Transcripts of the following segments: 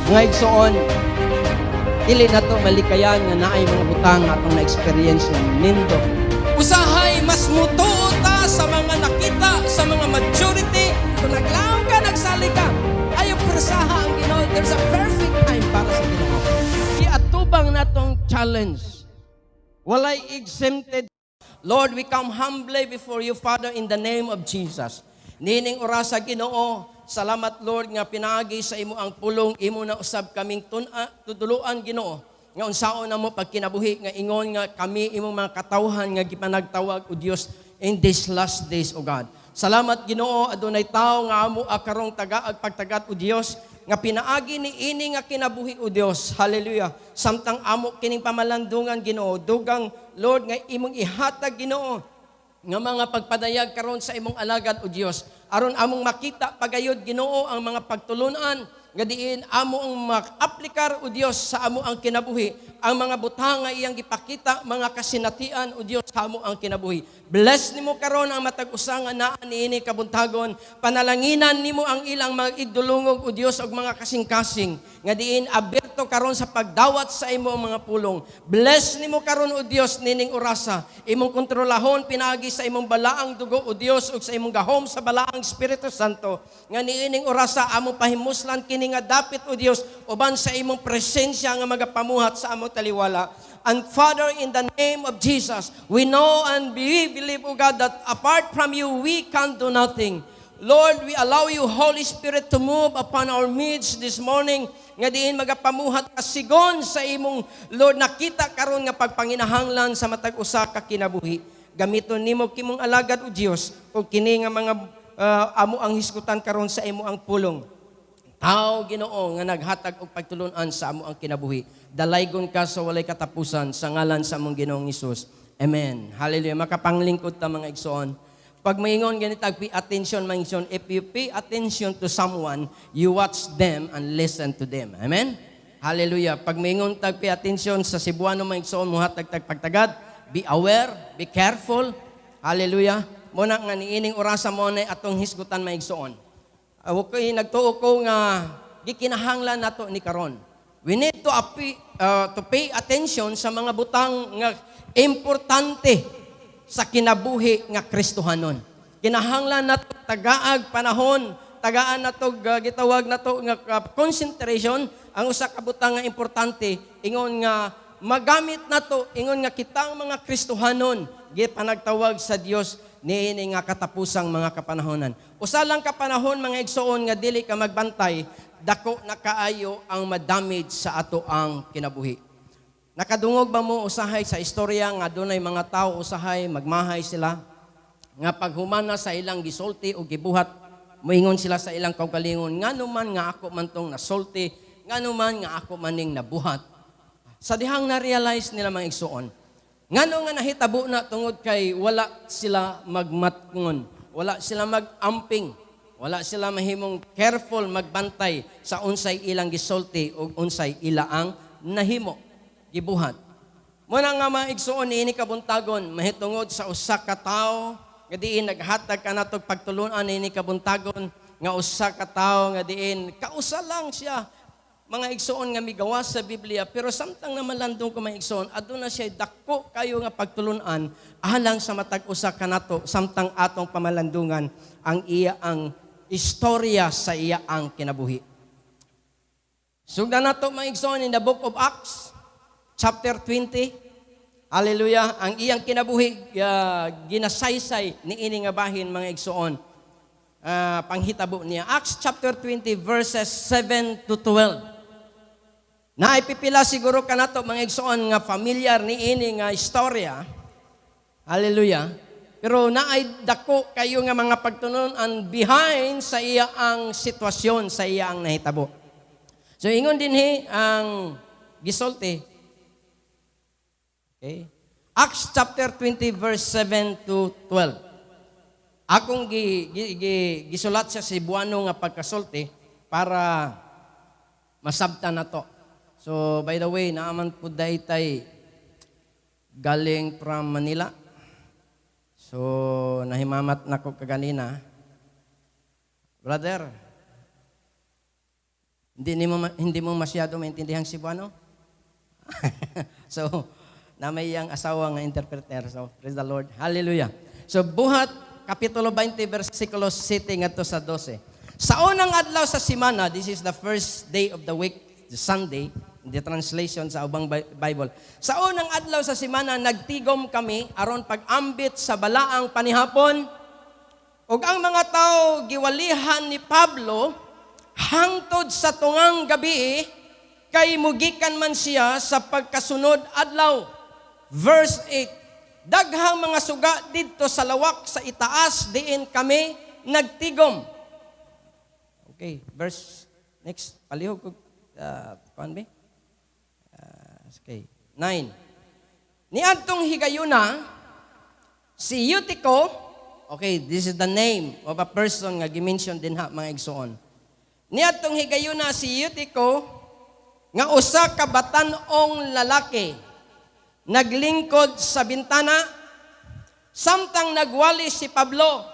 Mga igsoon, dili na to malikayan nga naay mga butang atong na-experience ng nindo. Usahay mas mutuo ta sa mga nakita, sa mga maturity. Kung naglaong ka, nagsali ka, ayaw presaha ang Ginoo. There's a perfect time para sa Ginoo. Iatubang natong challenge. Walay exempted. Lord, we come humbly before you, Father, in the name of Jesus. Nining orasa Ginoo, salamat Lord nga pinaagi sa imo ang pulong imo na usab kaming tuduluan Ginoo. Nga unsaon na mo pagkinabuhi nga ingon nga kami imong mga katawhan nga gipanagtawag o Dios in these last days, O God. Salamat Ginoo, adunay tao nga amo akarong tagaag pagtagat o Dios nga pinaagi ni ini nga kinabuhi o Dios. Hallelujah. Samtang amo kining pamalandungan Ginoo, dugang Lord nga imong ihatag Ginoo nga mga pagpadayag karon sa imong alagad o Dios. Aron among makita pagayod Ginoo ang mga pagtulunan nga diin amo ang mag-aplikar o Dios sa amo ang kinabuhi, ang mga butang nga iyang gipakita, mga kasinatian o Dios sa amo ang kinabuhi. Bless nimo karon ang matag usa nga naa niini kabuntagon, panalanginan nimo ang ilang mga igdulungog o Dios og mga kasing-kasing nga diin aberto karon sa pagdawat sa imo ang mga pulong. Bless nimo karon o Dios nining orasa, imong kontrolahon pinaagi sa imong balaang dugo o Dios ug sa imong gahom sa balaang Espiritu Santo nga niining orasa amo pahimuslan kini nga dapit o Dios uban sa imong presensya nga magapamuhat sa among taliwala. And Father, in the name of Jesus, we know and we believe, O God, that apart from you, we can do nothing. Lord, we allow you, Holy Spirit, to move upon our midst this morning, nga diin magapamuhat kasigon sa imong, Lord, nakita karon nga pagpanginahanglan sa matag usa ka kinabuhi. Gamiton nimo kimong alagad, O Dios, ug kini nga mga amo ang hisgutan karon sa imo ang pulong. Tao Ginoo nga naghatag og pagtulunan sa amo ang kinabuhi. Dalaygon ka sa walay katapusan sa ngalan sa among Ginoong Hesus. Amen. Hallelujah. Makapanglingkod ta mga igsoon. Pag maingon ganitag pay attention mga igsoon, if you pay attention to someone, you watch them and listen to them. Amen. Hallelujah. Pag maingon tag pay attention sa Cebuano mga igsoon, muhatag tag pagtagad, be aware, be careful. Hallelujah. Muna nga niining orasa mo na atong hisgutan mga igsoon. Okay, nagtuo ko nga gikinahanglan nato ni karon. We need to pay attention sa mga butang nga importante sa kinabuhi nga Kristohanon. Kinahanglan nato tagaag panahon, tagaan nato gitawag nato nga concentration ang usa ka butang nga importante ingon nga magamit nato ingon nga kitang mga Kristohanon gipanagtawag sa Dios niini nga katapusang mga kapanahonan. Usa lang kapanahon mga igsoon nga dili ka magbantay, dako na kaayo ang madamage sa ato ang kinabuhi. Nakadungog ba mo usahay sa istorya nga dunay mga tao usahay magmahay sila nga paghumana sa ilang gisulti o gibuhat, moingon sila sa ilang kaugalingon, ngano man nga ako man tong nasulti, ngano man nga ako maning nabuhat. Sa dihang na-realize nila mga igsoon, ngano nga nahitabo na tungod kay wala sila magmatngon, wala sila magamping, wala sila mahimong careful magbantay sa unsay ilang gisulti o unsay ilaang nahimo gibuhat. Muna nga mga igsoon niini kabuntagon mahitungod sa usa ka tawo nga diin naghatag kanatog pagtulunan niini kabuntagon nga usa ka tawo nga diin kausa lang siya. Mga igsoon nga migawas sa Biblia, pero samtang na malandong ko mga igsoon, aduna siya dako kayo nga pagtulunan, alang sa matag usa kanato, samtang atong pamalandungan, ang iya ang istorya sa iya ang kinabuhi. Sugdan nato mga igsoon in the book of Acts, chapter 20, hallelujah, ang iyang kinabuhi, ginasaysay ni ini nga bahin mga igsoon, panghitabo niya. Acts chapter 20, verses 7 to 12. Naipipila siguro kanato mga igsoon nga familiar ni ini nga istorya. Hallelujah. Pero naay dako kayo nga mga pagtunon behind sa iya ang sitwasyon, sa iya ang nahitabo. So ingon dinhi ang gisulti. Okay. Acts chapter 20 verse 7 to 12. Akong gisulat sa Cebuano nga pagkasulti para masabtan nato. So, by the way, naaman po daytay galing from Manila. So, nahimamat na ko kaganina. Brother, Hindi mo masyado maintindihan Cebuano? So, na may yang asawa nga interpreter. So, praise the Lord. Hallelujah. So, Buhat, Kapitulo 20, versikulo 7 ngadto sa 12. Sa unang adlaw sa simana, this is the first day of the week, the Sunday, in the translation sa ubang Bible. Sa unang adlaw sa simana, nagtigom kami aron pag-ambit sa balaang panihapon. Ug ang mga tao giwalihan ni Pablo hangtod sa tungang gabi, kay mugikan man siya sa pagkasunod adlaw. Verse 8, daghang mga suga didto sa lawak sa itaas, diin kami nagtigom. Okay, verse next, palihog ko, okay, 9. Niadtong higayuna, si Eutico, okay, this is the name of a person nga gimension din ha, mga igsoon. Niadtong higayuna si Eutico, nga usa ka batan-ong lalaki, naglingkod sa bintana, samtang nagwali si Pablo.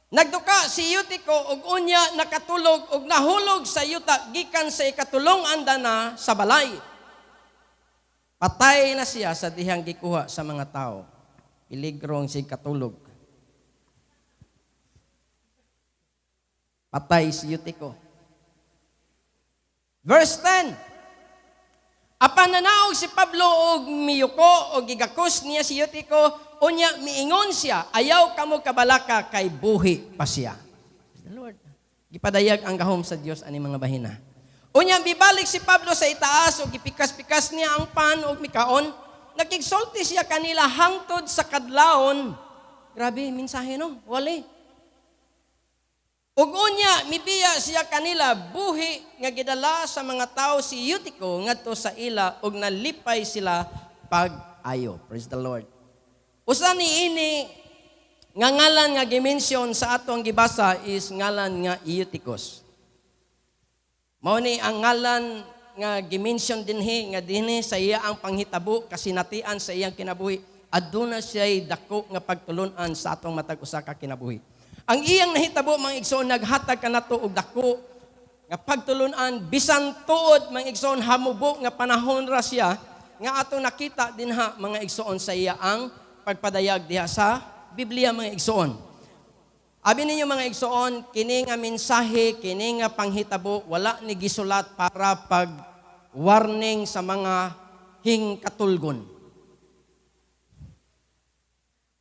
Nagduka si Eutico ug unya nakatulog ug nahulog sa yuta gikan sa ikatulong andana sa balay. Patay na siya sa dihang gikuha sa mga tao. Piligrong si katulog. Patay si Eutico. Verse 10. Apan nanaog si Pablo og miyuko og gigakos niya si Eutico, unya miingon siya, ayaw kamo kabalaka kay buhi pa siya. The Lord. Gipadayag ang gahom sa Dios ani mga bahina. Unya bibalik si Pablo sa itaas og gipikas-pikas niya ang pan og mikaon, nakigsulti siya kanila hangtod sa kadlawon. Grabe mensahe no, wali. Ug unya mibiya siya kanila buhi nga gidala sa mga tao si Eutico ngadto sa ila ug nalipay sila pag-ayo. Praise the Lord. Usa niini nga ngalan nga gimension sa atong gibasa is ngalan nga Eutychus. Mao ni ang ngalan nga gimension dinhi nga dinhi sa iya ang panghitabo kasinatian sa iyang kinabuhi. Aduna siya'y dako nga pagtulunan sa atong matag usa ka kinabuhi. Ang iyang nahitabo mga igsoon naghatag kanato og dako nga pagtulunan bisan tuod mga igsoon hamubo nga panahon ra siya nga ato nakita dinha mga igsoon sa iya ang pagpadayag diha sa Biblia mga igsoon. Abi ninyo mga igsoon, kini nga mensahe, kini nga panghitabo wala ni gisulat para pag warning sa mga hingkatulgon.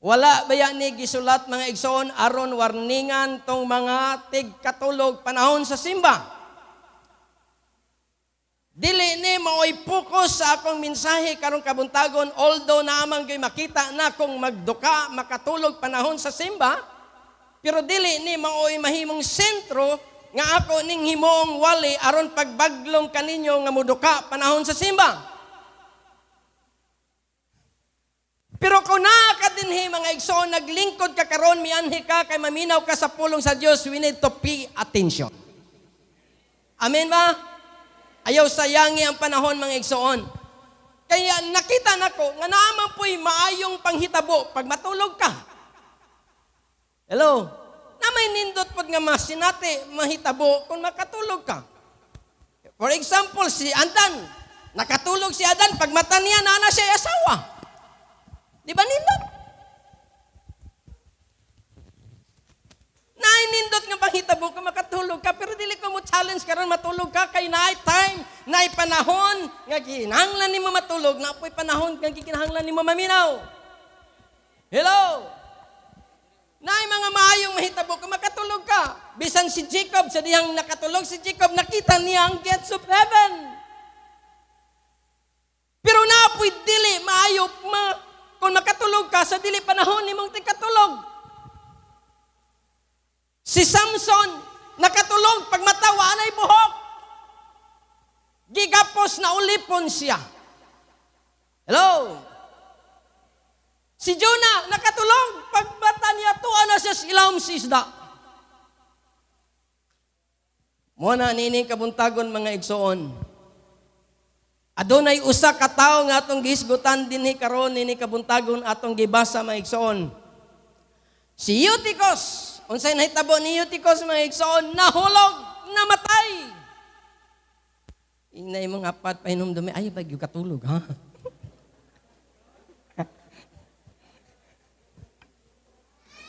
Wala baya ni gisulat mga igsoon aron warningan tong mga tigkatulog panahon sa simba. Dili ni maoy focus sa akong mensahe karong kabuntagon, although naamang gay makita na kung magduka makatulog panahon sa simba, pero dili ni maoy mahimong sentro nga ako ning himong wali aron pagbaglong kaninyo nga muduka panahon sa simba. Pero kung nakadinhi mga igsoon, naglingkod ka karon, mianhi ka, kay maminaw ka sa pulong sa Dios, we need to pay attention. Amen ba? Ayaw sayangi ang panahon mga igsoon. Kaya nakita nako nga naman po'y maayong panghitabo pag matulog ka. Hello? Na may nindot pod nga masinati, mahitabo kung makatulog ka. For example, si Adan, nakatulog si Adan, pag mata niya, na siya asawa. Di ba nindot? Nainindot nga panghitabo ka makatulog ka, pero dili ko mo challenge karon matulog ka kay night time, naay panahon nga kinahanglan nimo matulog, na apoy panahon nga kinahanglan nimo maminaw. Hello. Naay mga maayong mahitabo ka makatulog ka. Bisan si Jacob sa diyang nakatulog si Jacob, nakita niya ang gates of heaven. Pero naapoy dili maayo kung makatulog ka sa dili panahon nimong tigkatulog. Si Samson, nakatulog, pag matawa, anay buhok. Gigapos na ulipon siya. Hello? Si Jonah, nakatulog, pag mata niya, tuwa na siya silawom si isda. Muna, nining kabuntagon mga igsoon. Adunay usa ka tawo nga atong gihisgutan dinhi karon nini kabuntagon atong gibasa mga igsoon. Si Eutychus, unsay nahitabo ni Eutychus mga igsoon, nahulog, namatay. na imong apat painom dumi, ay ba yung katulog, ha?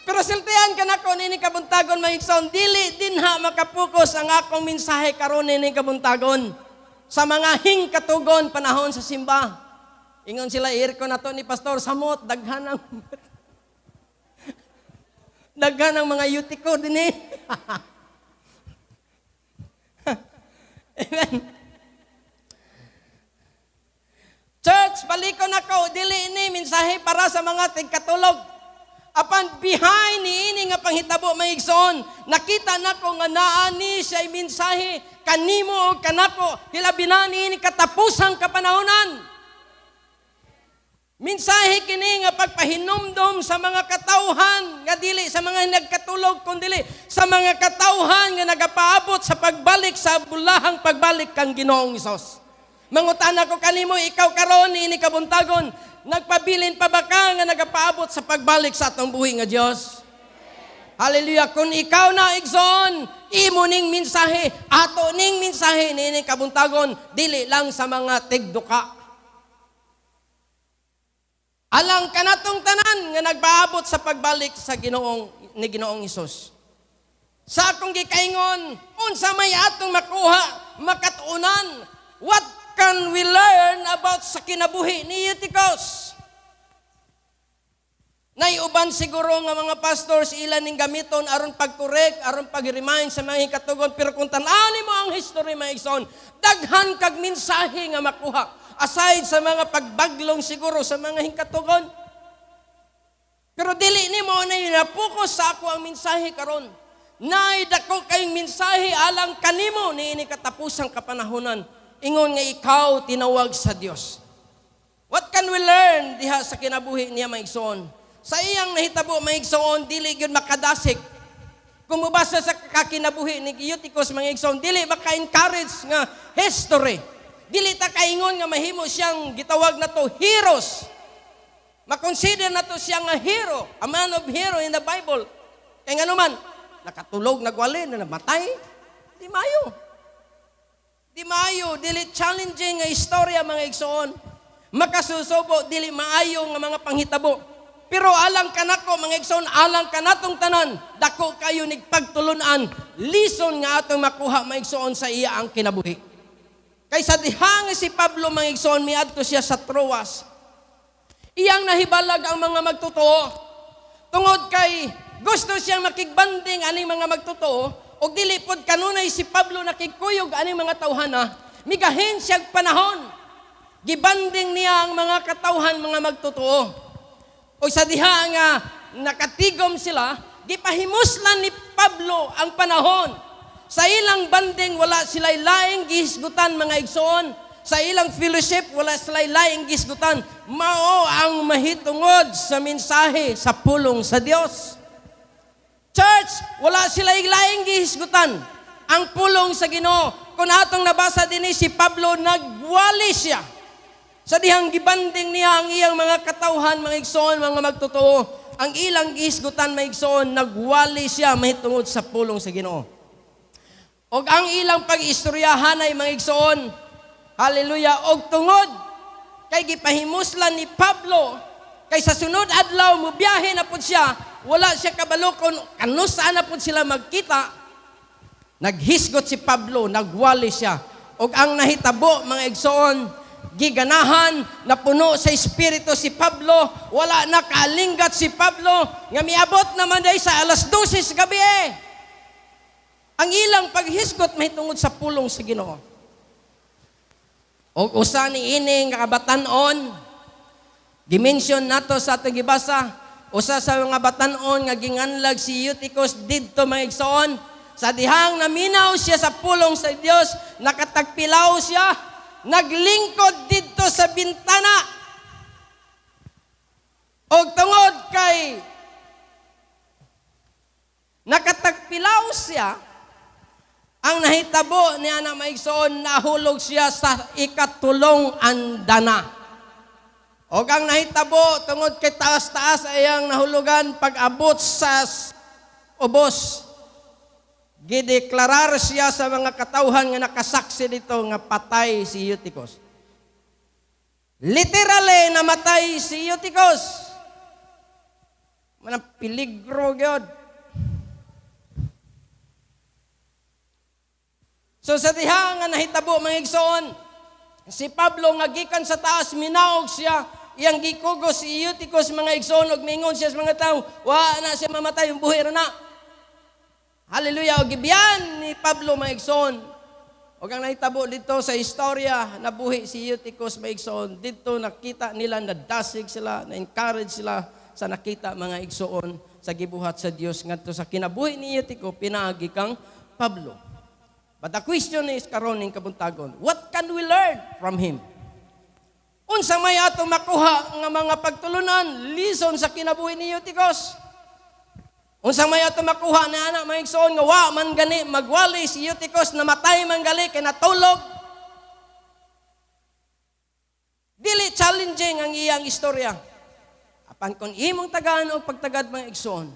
Pero siltihan ka na ko, nini kabuntagon mga igsoon, dili din ha makapokus ang akong mensahe karon nini kabuntagon sa mga hingkatugon panahon sa simba. Ingon sila, ko na to ni Pastor, samot, daghan ng mga yutiko din eh. Amen. Church, balikon ako, dili ini mensahe para sa mga tigkatulog. Apan behind niini nga panghitabo may igsoon, nakita nako nga naa ni siya mensahe kanimo o kanako, hilabi na niini katapusang kapanahonan. Mensahe kini nga pagpahinumdom sa mga katawhan nga dili sa mga nagkatulog kundi sa mga katawhan nga nagapaabot sa pagbalik sa bulahang pagbalik kang Ginoong Hesus. Mangutana ko kanimo, ikaw karon niini kabuntagon, nagpabilin pa ba ka nga nagapaabot sa pagbalik sa atong buhi nga Dios? Hallelujah. Kung ikaw na igsoon, imo ning mensahe, ato ning mensahe niini kabuntagon, dili lang sa mga tigduka. Alang kanatong tanan nga nagpaabot sa pagbalik sa Ginoong Hesus. Sa akong gikaingon, unsa may atong makuha, makatuunan, what can we learn about sa kinabuhi ni Eutychus? Naiuban siguro nga mga pastors ilan ning gamiton aron pag-correct, aron pag-remind sa mga hikatugon, pero kung tan-ani mo ang history mga igsoon, daghan kag mensahe nga makuha. Aside sa mga pagbaglong siguro sa mga hingkatugon. Pero dili ni mo na yun napokus sa ako ang mensahe karon. Naidako kayong mensahe alang kanimo ni ini katapusang kapanahonan. Ingon nga ikaw tinawag sa Dios. What can we learn diha sa kinabuhi niya mga igsoon? Sa iyang nahitabo mga igsoon, dili gyud makadasik. Kung mubasa sa kakinabuhi ni Eutychus mga igsoon, dili maka-encourage nga history. Dili ta kaingon nga mahimo siyang gitawag na to heroes. Makonsider na to siya nga hero, a man of hero in the Bible. Kaya nga naman, nakatulog, nagwali, na namatay. Di mayo. Di mayo, dili challenging nga istorya mga igsoon. Makasusubo, dili maayo nga mga panghitabo. Pero alang kanako mga igsoon, alang kanatong tanan, dako kayo nigpagtulunan, lison nga atong makuha mga igsoon sa iya ang kinabuhi. Kaysa dihang si Pablo mga igsoon, miadto siya sa Troas. Iyang nahibalag ang mga magtotoo. Tungod kay gusto siyang makigbanding aning mga magtotoo, og dili pod kanunay si Pablo nakikuyog aning mga tawhana, migahin siyang panahon. Gibanding niya ang mga katawhan mga magtotoo. O sa diha nga nakatigom sila, gipahimuslan ni Pablo ang panahon. Sa ilang banding, wala sila'y laing gihisgutan mga igsoon. Sa ilang fellowship, wala sila'y laing gihisgutan. Mao ang mahitungod sa mensahe sa pulong sa Dios. Church, wala sila'y laing gihisgutan. Ang pulong sa Ginoo. Kung atong nabasa din si Pablo, nagwali siya. Sa dihang gibanding niya ang iyang mga katawhan, mga igsoon, mga magtotoo. Ang ilang gihisgutan, mga igsoon, nagwali siya mahitungod sa pulong sa Ginoo. Og ang ilang pag-istoryahan ay mga igsoon, hallelujah, og tungod, kay gipahimuslan ni Pablo, kay sa sunod adlaw, mubiyahe na po siya, wala siya kabalo kung saan na po sila magkita, naghisgot si Pablo, nagwali siya. Og ang nahitabo, mga igsoon, giganahan, napuno sa espiritu si Pablo, wala nakalinggat si Pablo, nga miabot naman day sa 12:00 sa gabi Ang ilang paghisgot mahitungod sa pulong sa Ginoo. O usa ni ining kabatanon, dimension nato sa atong gibasa, usa sa mga batanon nga ginganlag si Eutychus didto mga igsoon, sa dihang naminaw siya sa pulong sa Dios, nakatagpilaw siya, naglingkod didto sa bintana. Og tungod kay nakatagpilaw siya, ang nahitabo niya na maigsoon, nahulog siya sa ikatulong andana. O ang nahitabo, tungod kay taas-taas ayang nahulugan, pag-abot sa ubos. gideklarar siya sa mga katawhan nga nakasaksi dito nga patay si Eutychus. Literally namatay si Eutychus. Manang peligro gyud. So sa diha nga nahitabo mga igsoon, si Pablo nga gikan sa taas minaog siya, iyang gikugos si Eutychus mga igsoon ug mingon siya sa mga tawo, wa na siya mamatay, buhi ra na. Hallelujah. O gibiyan ni Pablo maigsoon. O ang nahitabo dito sa istorya, nabuhi si Eutychus maigsoon. Dito nakita nila, nadasig sila, na-encourage sila sa nakita mga igsoon sa gibuhat sa Dios ngadto sa kinabuhi ni Eutychus pinaagi kang Pablo. But the question is karon ning kabuntagon, what can we learn from him? Unsa may ato makuha nga mga pagtulunan lison sa kinabuhi ni Eutychus? Unsang may ato makuha na anak mga igsoon nga wa man gani magwali si Eutychus namatay man gali kay natulog. Dili challenging ang iyang istorya. Apan kon imong tagaan og pagtagad mga igsoon,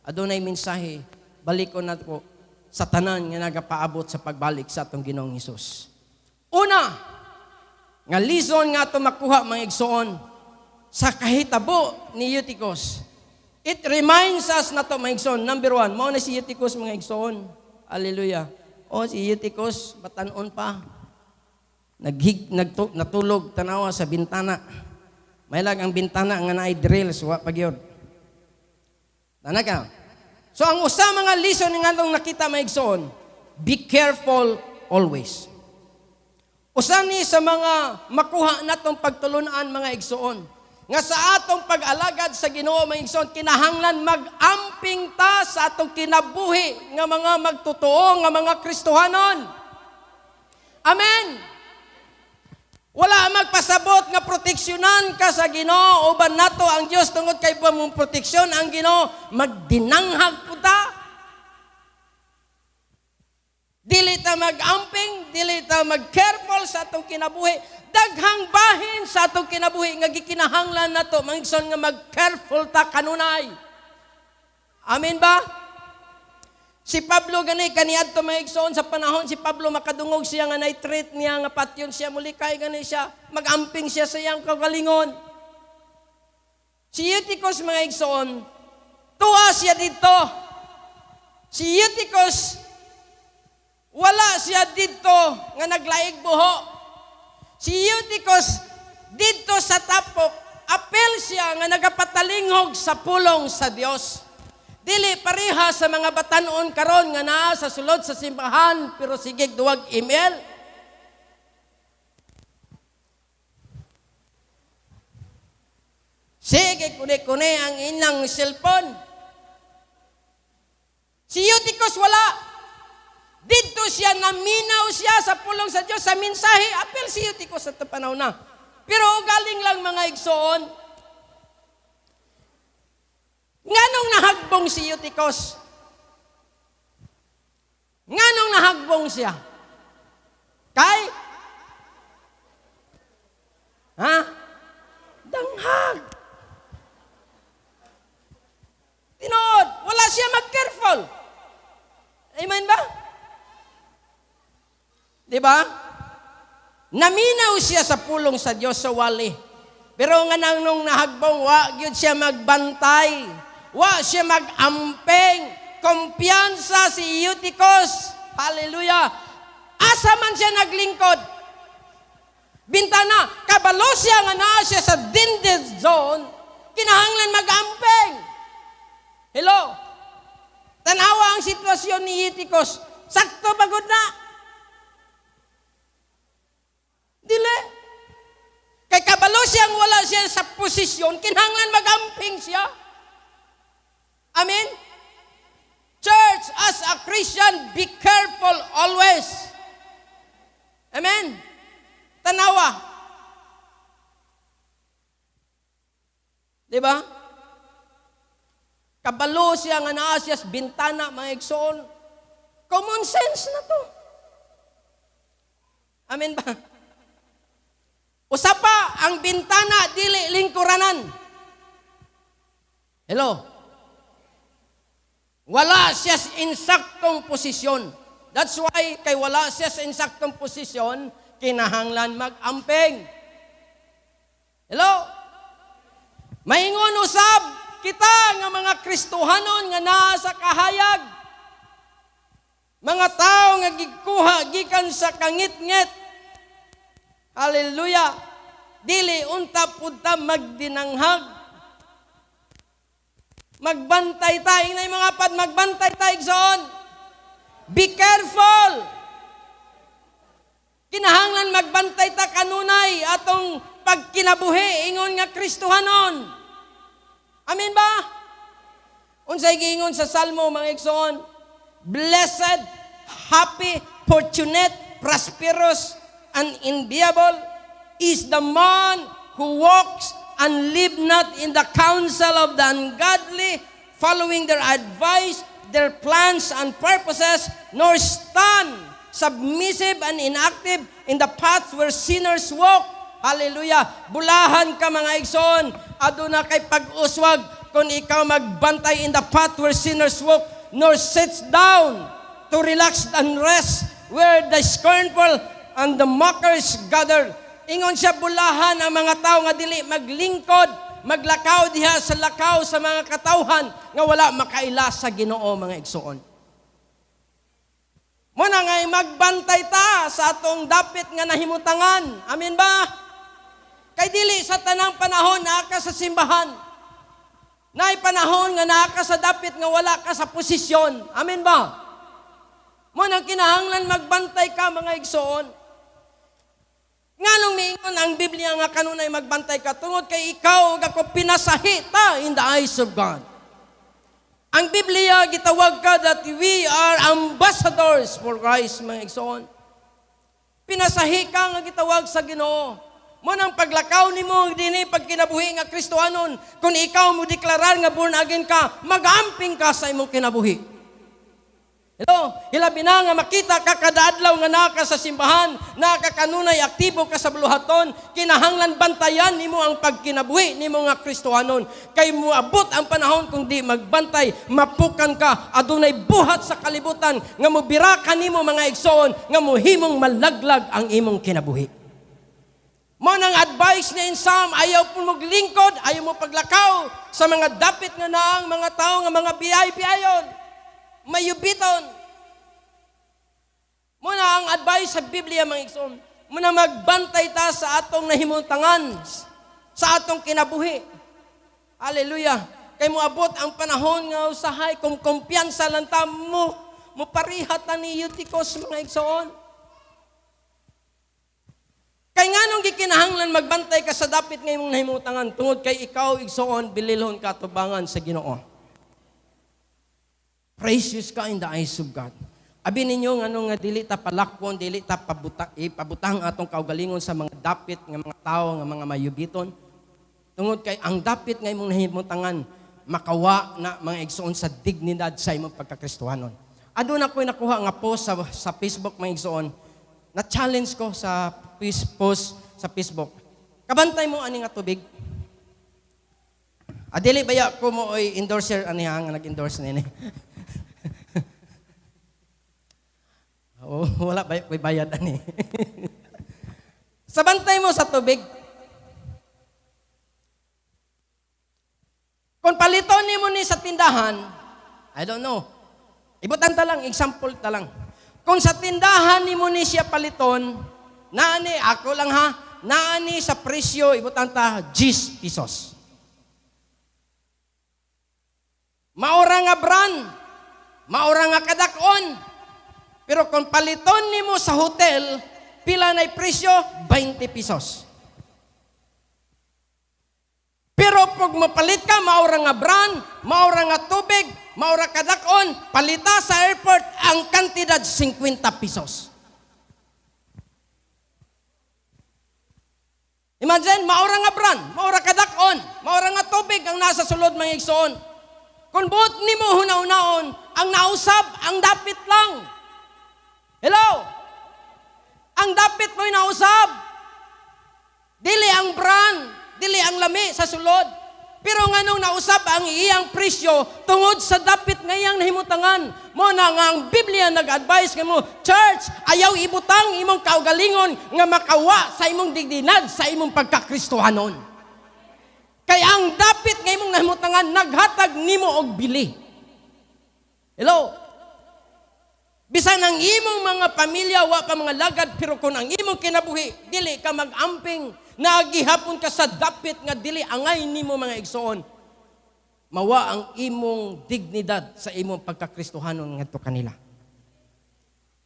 adunay mensahe balikon nato sa tanan nga nagapaabot sa pagbalik sa atong Ginoong Hesus. Una, nga lison nga ato makuha mga igsoon sa kahitabo ni Eutychus. It reminds us na to, mga igsoon. Number one, mao na si Eutychus, mga igsoon. Hallelujah. O, si Eutychus, batanon pa. Natulog, tanawa sa bintana. May lag ang bintana nga naay drills, wa pagyod. Tanak ka. So, ang usa mga lesson nga itong nakita, mga igsoon, be careful always. Usa ni sa mga makuha natong pagtulunan, mga igsoon, nga sa atong pag-alagad sa Ginoo mga igsoon, kinahanglan mag-amping ta sa atong kinabuhi nga mga magtotoo nga mga Kristohanon. Amen. Wala magpasabot nga proteksyonan ka sa Ginoo uban nato ang Dios tungod kay mong proteksyon ang Ginoo, magdinanghag pud ta. Dili ta mag-amping, dili ta mag-careful sa atong kinabuhi. Daghang bahin sa atong kinabuhi nga gikinahanglan nato mga igsoon nga mag-careful ta kanunay. Amen ba? Si Pablo gani kaniadto mga igsoon sa panahon si Pablo makadungog siya nga nitrate niya nga patyon siya mulikay gani siya, mag-amping siya sa iyang kagalingon. Si Eutychus mga igsoon, tuwa siya dito. Si Eutychus wala siya dito nga naglaig buho. Si Eutychus dito sa tapok, apel siya nga nagapatalingog sa pulong sa Dios. Dili pareha sa mga batanon karon nga naa sa sulod sa simbahan pero sigig duwag email. Sige kune-kune ang ilang cellphone. Si Eutychus wala. Dito siya, naminaw siya sa pulong sa Diyos, sa mensahe, apel si Eutychus sa panahon na. Pero galing lang mga igsoon. Nganong nahagbong si Eutychus? Nganong nahagbong siya? Kay? Ha? Danghag. Tinood, wala siya mag-careful. Amen ba? Diba? Naminaw siya sa pulong sa Diyos sa wali. Pero nga nung nahagbong, wa gyud siya magbantay. Wa siya magampeng. Kumpiyansa si Eutychus. Hallelujah. Asa man siya naglingkod. Bintana, kabalo siya nga naa siya sa danger zone, kinahanglan magampeng. Hello? Tanawa ang sitwasyon ni Eutychus. Sakto bagod na. Dili. Kay kabalo siyang wala siya sa posisyon, kinahanglan magamping siya. Amen? Church, as a Christian, be careful always. Amen? Tanawa. Diba? Kabalo siya nga naa siya sa bintana, mga igsoon. Common sense na to. Amen ba? Usapa, ang bintana, dili lingkuranan. Hello? Wala siya sa insaktong posisyon. That's why, kay wala siya sa insaktong posisyon, kinahanglan mag-amping. Hello? Maingon usab kita nga mga Kristohanon nga nasa kahayag. Mga tao nga gikuha gikan sa kangit-ngit. Hallelujah. Dili unta pud ta magdinanghag. Magbantay tayo. Inay mga pad, magbantay tayo igsoon. Be careful. Kinahanglan magbantay ta kanunay atong pagkinabuhi ingon nga Kristohanon. Amen ba? Unsay giingon sa Salmo mga igsoon? Blessed, happy, fortunate, prosperous, and enviable is the man who walks and live not in the counsel of the ungodly, following their advice, their plans and purposes, nor stand submissive and inactive in the paths where sinners walk. Hallelujah. Bulahan ka mga igsoon, aduna kay pag-uswag kung ikaw magbantay in the path where sinners walk, nor sits down to relax and rest where the scornful and the mockers gather. Ingon siya, bulahan ang mga tao nga dili maglingkod, maglakaw diha sa lakaw sa mga katawhan nga wala makaila sa Ginoo mga igsoon. Muna nga magbantay ta sa atong dapit nga nahimutangan. Amen ba? Kay dili sa tanang panahon naa ka sa simbahan. Naay panahon nga naa ka sa dapit nga wala ka sa posisyon. Amen ba? Muna kinahanglan magbantay ka mga igsoon. Nganong miingon ang Biblia nga kanunay magbantay ka tungod kay ikaw ako pinasahita in the eyes of God. Ang Biblia gitawag ka that we are ambassadors for Christ mga igsoon. Pinasahi ka nga gitawag sa Ginoo. Mo nang paglakaw nimo dinhi pagkinabuhi nga Kristohanon, kung ikaw mo deklarar nga born again ka, mag-amping ka sa imong kinabuhi. Hello, hilabi na nga makita ka kada adlaw nga naka sa simbahan, nakakanunay aktibo ka sa buluhaton, kinahanglan bantayan nimo ang pagkinabuhi nimo nga Kristohanon. Kay moabot ang panahon kung di magbantay, mapukan ka, adunay buhat sa kalibutan nga mobira ka nimo mga igsoon, nga mohimong malaglag ang imong kinabuhi. Mo nang advice ni Insam, ayaw po maglingkod, ayaw mo paglakaw sa mga dapit nga naang mga tao nga mga biyay-biyayon. Mayubiton. Muna ang advice sa Biblia mga igsoon, muna magbantay ta sa atong nahimutangan, sa atong kinabuhi. Hallelujah. Kay moabot ang panahon nga usahay, kung kumpiyansa lang ta mo parihat na ni Eutychus mga igsoon. Kay nganong gikinahanglan magbantay ka sa dapit nga imong nahimutangan, tungod kay ikaw igsoon bililhon ka tubangan sa Ginoo. Precious ka in the eyes of God. Abi ninyo nga dili ta palakpon, dili ta ipabutang atong kaugalingon sa mga dapit nga mga tao nga mga mayubiton. Tungod kay ang dapit nga imong nahimutangan makawa na mga igsoon sa dignidad sa imong pagkakristohanon. Aduna ko'y nakuha nga post sa Facebook mga igsoon. Na-challenge ko sa post sa Facebook. Kabantay mo ani nga tubig. Adili baya ko mo oy endorser ani nga nag-endorse nini. Oh, wala ba may bayad ani. Sa bantay mo sa tubig. Kung paliton nimo ni sa tindahan, I don't know. Ibutan ta lang, example ta lang. Kung sa tindahan nimo ni siya paliton, naani ako lang ha, naani sa presyo ibutan ta 10 pesos. Maura nga brand, maura nga kadakon. Pero kung paliton nimo sa hotel, pila na presyo? 20 pesos. Pero pag mapalit ka, maura nga brand, maura nga tubig, maura kadakon, palita sa airport, ang kantidad 50 pesos. Imagine, maura nga brand, maura kadakon, maura nga tubig ang nasa sulod mga igsoon. Kung buot nimo hunaw-hunaon, ang nausab, ang dapit lang. Hello? Ang dapit mo'y nausab. Dili ang brand, dili ang lami sa sulod. Pero nganong nausab ang iyang presyo tungod sa dapit ngayang nahimutangan. Mo na nga ang Biblia nag-advise nga mo, church, ayaw ibutang imong kaugalingon nga makawa sa imong digdinad sa imong pagkakristohanon. Kaya ang dapit nga imong nahimutangan, naghatag nimo og bili. Hello? Bisan ang imong mga pamilya, wa ka mga lagad, pero kung ang imong kinabuhi, dili ka mag-amping, nagihapon ka sa dapit nga dili angay nimo mga igsoon. Mawa ang imong dignidad sa imong pagkakristohanon ngadto kanila.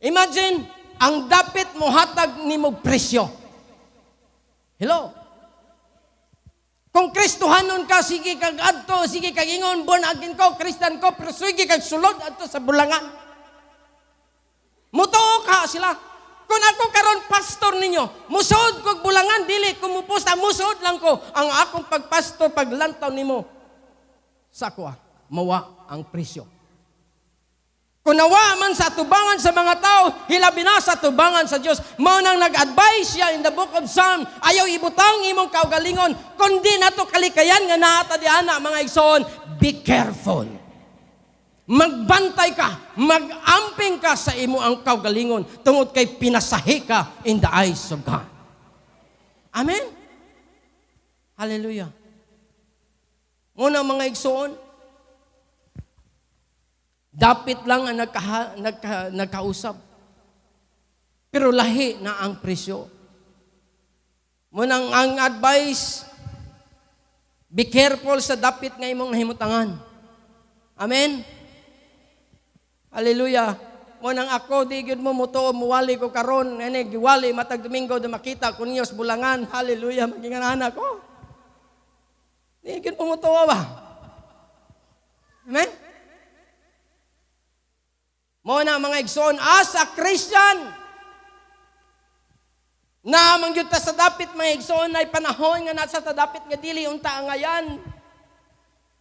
Imagine, ang dapit mo hatag nimo presyo. Hello? Kung kristohanon ka, sige kag adto, sige kag ingon, born again ko, Christian ko, pero sige kag sulod adto sa bulangan. Mutuo ka sila. Kung ako karon pastor ninyo, musod ko bulangan, dili kumupusta, musod lang ko. Ang akong pagpastor, paglantaw nimo, sa ako mawa ang presyo. Kung nawa man sa tubangan sa mga tao, hilabi na sa tubangan sa Diyos. Mao nang nag-advise siya in the book of Psalm, ayaw ibutang imong kaugalingon, kundi nato kalikayan nga naata diana mga igsoon, be careful. Magbantay ka, mag-amping ka sa imo ang kaugalingon tungod kay pinasahi ka in the eyes of God. Amen? Hallelujah. Muna mga igsoon, dapit lang ang nagkausap. Pero lahi na ang presyo. Munang ang advice, be careful sa dapit nga imong nahimutangan. Amen? Hallelujah. Munang ako, di gyud mo mutuo, muwali ko karon, ene giwali matag Domingo do makita ko niyo sa bulangan. Hallelujah, maging anak ko. Di gyud mo mutuo ba? Amen? Muna mga igsoon, as a Christian, na mangyud ta sa dapit mga igsoon ay panahon nga nasa ta dapit nga dili unta angayan.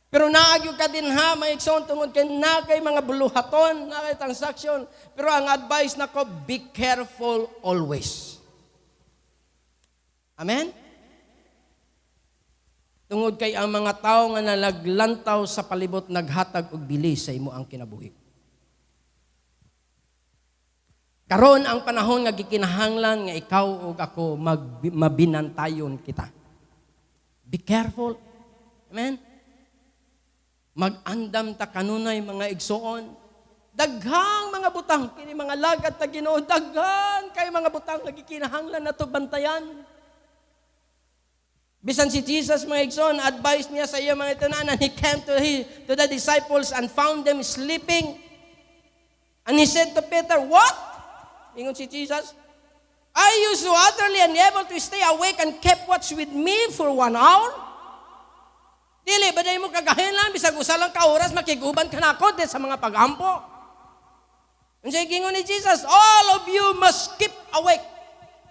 Pero naagyo ka din ha, mga igsoon, tungod kay na kay mga buluhaton, na kay transaction. Pero ang advice nako, be careful always. Amen? Tungod kay ang mga tao nga nalaglantaw sa palibot, naghatag og bili sa imo ang kinabuhi. Karon ang panahon nga gikinahanglan nga ikaw ug ako mabinantayon kita. Be careful. Amen? Mag-andam ta kanunay mga igsoon. Daghang mga butang, kini mga lagad ta Ginoo, daghang kay mga butang nga gikinahanglan nato bantayan. Bisan si Jesus mga igsoon, advice niya sa iya mga tanan, he came to the disciples and found them sleeping. And he said to Peter, "What?" Ingon si Jesus, "Are you so utterly unable to stay awake and keep watch with me for 1 hour?" Dili, baday mo kagahin lang, bisag usa lang ka oras, makiguban ka na ako sa mga pagampo. Ang gingon ni Jesus, all of you must keep awake.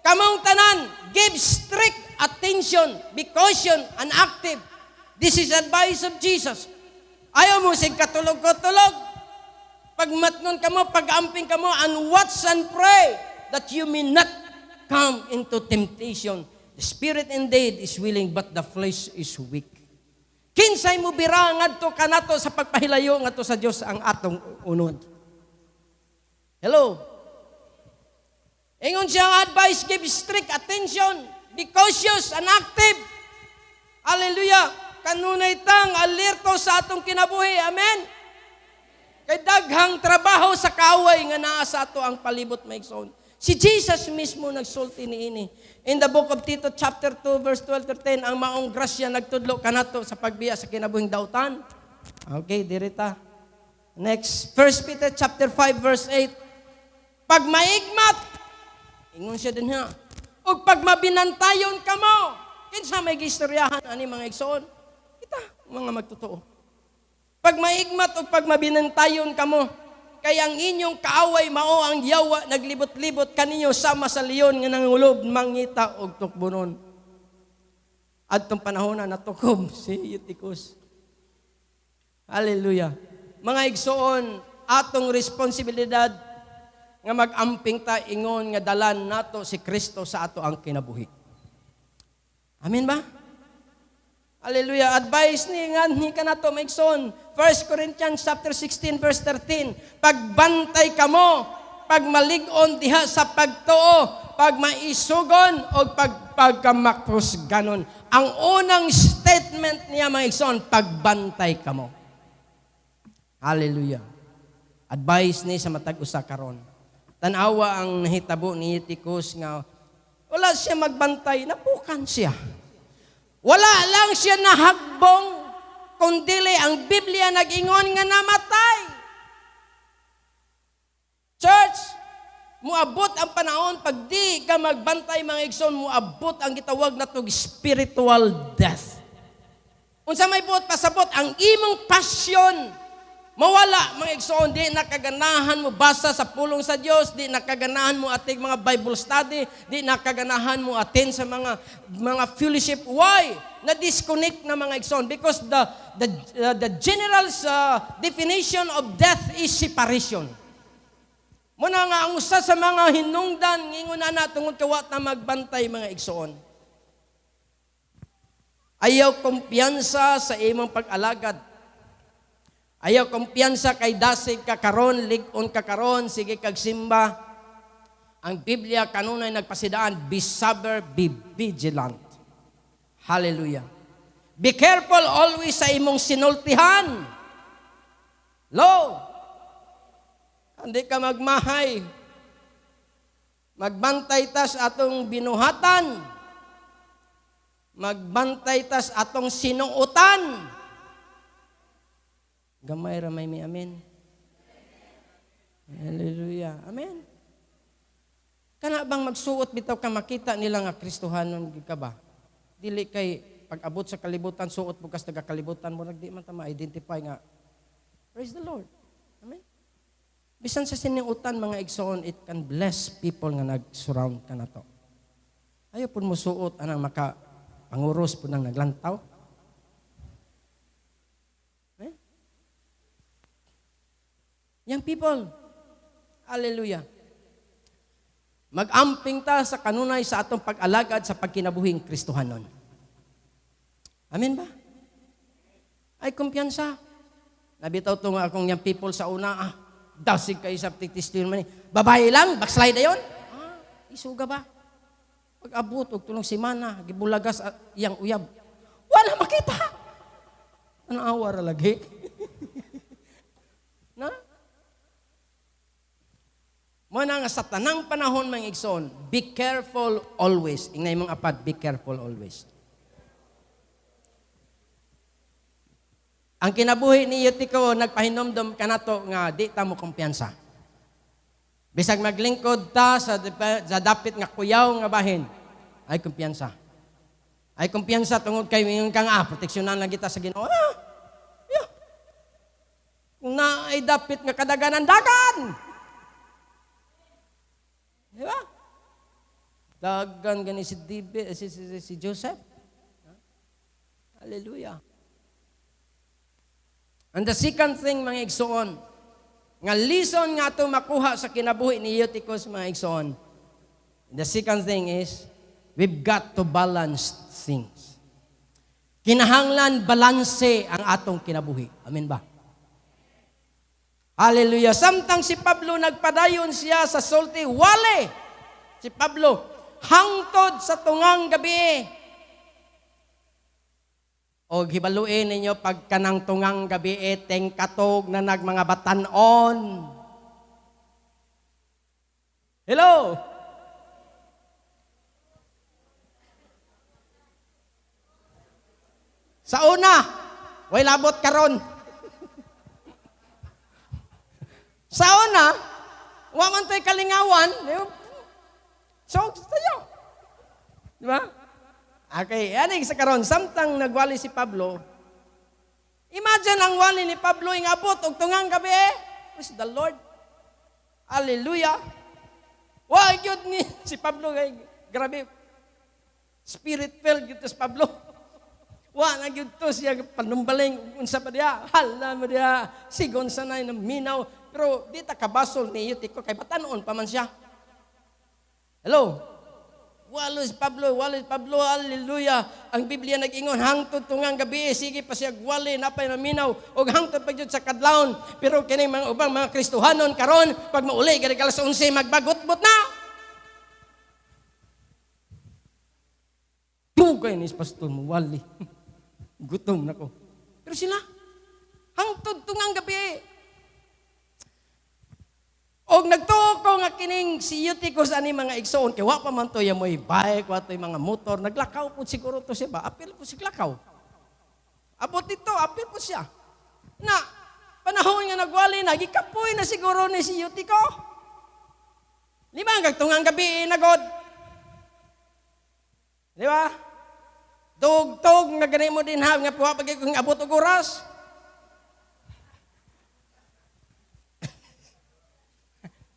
Kamong tanan, give strict attention, be caution and active. This is advice of Jesus. Ayaw mo sig katulog-katulog. Pagmatnon ka mo, pag-amping ka mo, and watch and pray that you may not come into temptation. The spirit indeed is willing, but the flesh is weak. Kinsay mo bira ngadto kanato sa pagpahilayo ngadto sa Dios ang atong unod. Hello. Ingon siyang advice, give strict attention, be cautious and active. Hallelujah. Kanunay tang alerto sa atong kinabuhi. Amen. Kay daghang trabaho sa kaaway nga naa sa ato ang palibot maigsoon. Si Jesus mismo nagsulti niini. In the book of Tito chapter 2 verse 12-10, ang maong grasya nagtudlo kanato sa pagbiya sa kinabuhing dautan. Okay, dirita. Next, 1 Peter chapter 5 verse 8. Pag maigmat, ingon siya din ha. Ug pag mabinantayon kamo, kinsa may gistoryahan ani mga igsoon? Kita mga magtotoo. Pag maigmat ug pag mabinantayon kamo, kaya ang inyong kaaway mao ang yawa naglibot-libot kaninyo sama sa leon nga nangulob mangita og tukbunon. Adtong panahon na natukob si Eutychus. Hallelujah. Mga igsoon, atong responsibilidad nga mag-amping ta ingon nga dalan nato si Kristo sa ato ang kinabuhi. Amen ba? Hallelujah. Advice ni nga ni kanato maigsoon. 1 Corinthians chapter 16 verse 13. Pagbantay kamo, pagmalig-on diha sa pagtuo, pagmaisugon o pagkamakros ganon. Ang unang statement niya maigsoon, pagbantay kamo. Hallelujah. Advice ni sa matag usa karon. Tanawa ang nahitabo ni Eutychus nga wala siya magbantay, napukan siya. Wala lang siya nahagbong, kundili ang Biblia nag-ingon nga namatay. Church, muabot ang panahon pag di ka magbantay mga igsoon, muabot ang gitawag na tog spiritual death. Unsa may buot pasabot ang imong passion mawala mga igsoon, di nakaganahan mo basa sa pulong sa Dios, di nakaganahan mo ating mga Bible study, di nakaganahan mo attend sa mga fellowship. Why? Na-disconnect na mga igsoon because the general definition of death is separation. Muna nga ang usa sa mga hinungdan ngingon na tungod kawa ta magbantay mga igsoon. Ayaw kumpiyansa sa imong pag-alagad. Ayaw kumpiyansa kay dasig ka karon, lig-on ka karon, sige kag simba. Ang Biblia kanunay nagpasidaan, be sober, be vigilant. Hallelujah. Be careful always sa imong sinultihan. Lo, hindi ka magmahay. Magbantay tas atong binuhatan. Magbantay tas atong sinuutan. Gamay ramay mi amen. Hallelujah. Amen. Kana bang magsuot bitaw ka makita nila nga Kristohanon ka ba? Dili kay pag-abot sa kalibutan suot bukas taga kalibutan mo di man ta ma-identify nga praise the Lord. Amen. Bisan sa siniutan mga igsoon, it can bless people nga nag-surround ka na to. Ayaw pud mo suot anang maka panguros pud nang naglantaw. Young people, hallelujah. Mag-amping ta sa kanunay sa atong pag-alagad sa pagkinabuhing Kristohanon. Amen ba? Ay kumpiyansa. Nabitaw to nga akong young people sa una, dasig kayo sa testimony. Babae lang, backslide ayon. Isuga ba? Pag-abot, og tulong simana, gibulagas at iyang uyab. Wala makita. Ano awara lagi? Na? Muna nga sa tanang panahon mga igsoon, be careful always. Ingnay mong apat, be careful always. Ang kinabuhi ni Eutychus, nagpahinomdom ka na to nga di ta mo kumpiyansa. Bisag maglingkod ta sa dapit nga kuyaw nga bahin, ay kumpiyansa. Ay kumpiyansa tungod kay mingon ka nga, proteksyonan lang kita sa Ginoo. Yeah. Kung na ay dapit nga kadaganan dagan. Di ba? Dagan gani si Joseph. Hallelujah. And the second thing, mga igsoon, nga lesson nga ito makuha sa kinabuhi ni Eutychus, mga igsoon. The second thing is, we've got to balance things. Kinahanglan balanse ang atong kinabuhi. Amen ba? Hallelujah. Samtang si Pablo nagpadayon siya sa sulti, wale si Pablo hangtod sa tungang gabi. O hibaluin ninyo pagkanang tungang gabi teng katog na nagmanga batanon. Hello. Sa una, way labot karon. Sa una, wa man tay kalingawan, so tayo. Di ba? Okay, ani sa karon samtang nagwali si Pablo. Imagine ang wali ni Pablo ingabot og tungang gabi. Praise the Lord. Hallelujah. Wa gyud ni si Pablo kay grabe. Spirit filled gyud si Pablo. Wa na gyud to siya panumbaling unsa pa diha. Hala mo diha sigon sanay na minaw. Pero di ta kabasol ni Eutychus kay batanon pa man siya. Hello? Walo si Pablo, hallelujah. Ang Biblia nag-ingon, hangtod tungang gabi, sige pa siya wali, napay naminaw, o hangtod pa dyan sa kadlawon. Pero kining mga ubang mga Kristohanon karon, pag mauli, gani kalas 11, magbagot-bot na. Tugay ni pastor mo, wali. Gutom na ko. Pero sila, hangtod tungang gabi. Og nagtuo ko nga kining si Eutychus ani mga igsoon kay wa pa man to ya moy bike, wa toy mga motor, naglakaw po siguro to siya ba? Apil po si lakaw. Abot dito, apil po siya. Na panahon nga nagwali na gikapoy na siguro ni si Eutychus. Lima hanggang tungang gabi nagod. Di ba? Tug-tug nga ganay mo din ha nga puwa pag kung abot og oras.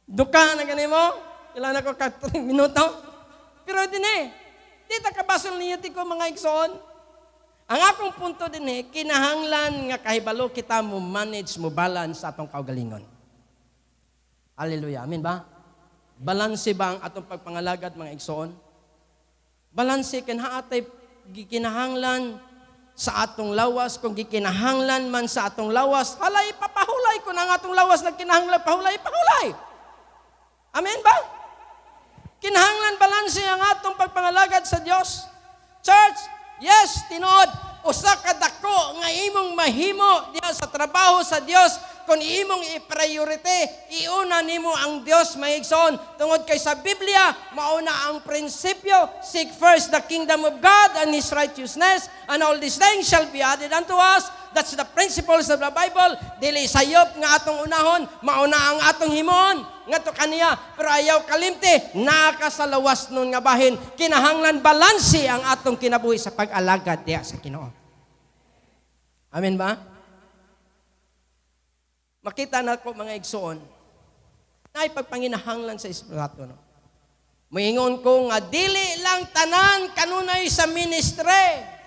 Duka na gani mo, kailangan ako 3 minuto. Pero din di ta kabasol niya ko mga igsoon. Ang akong punto din kinahanglan nga kahibalo kita mo manage, mo balance sa atong kaugalingon. Hallelujah, amen ba? Balanse ba ang atong pagpangalagad mga igsoon? Balanse kinhaatay gikinahanglan sa atong lawas, kung gikinahanglan man sa atong lawas, halay papahulay ko na ang atong lawas nagkinahanglan pahulay. Amen ba? Kinahanglan balanse ang atong pagpangalagad sa Dios. Church, yes, tinuod, usa ka dako nga imong mahimo diha sa trabaho sa Dios kung imong i-priority, iuna nimo ang Dios maigsoon. Tungod kay sa Biblia, mauna ang prinsipyo, seek first the kingdom of God and His righteousness, and all these things shall be added unto us. That's the principles of the Bible. Dili sayop nga atong unahon, mauna ang atong himon nga to kaniya, pero ayaw kalimti, nakasalawas nun nga bahin. Kinahanglan balansi ang atong kinabuhi sa pag-alagad diya sa Ginoo. Amen ba? Makita na ko mga igsoon, na ipagpanginahanglan sa Espiritu. No? Moingon ko nga, dili lang tanan kanunay sa ministry.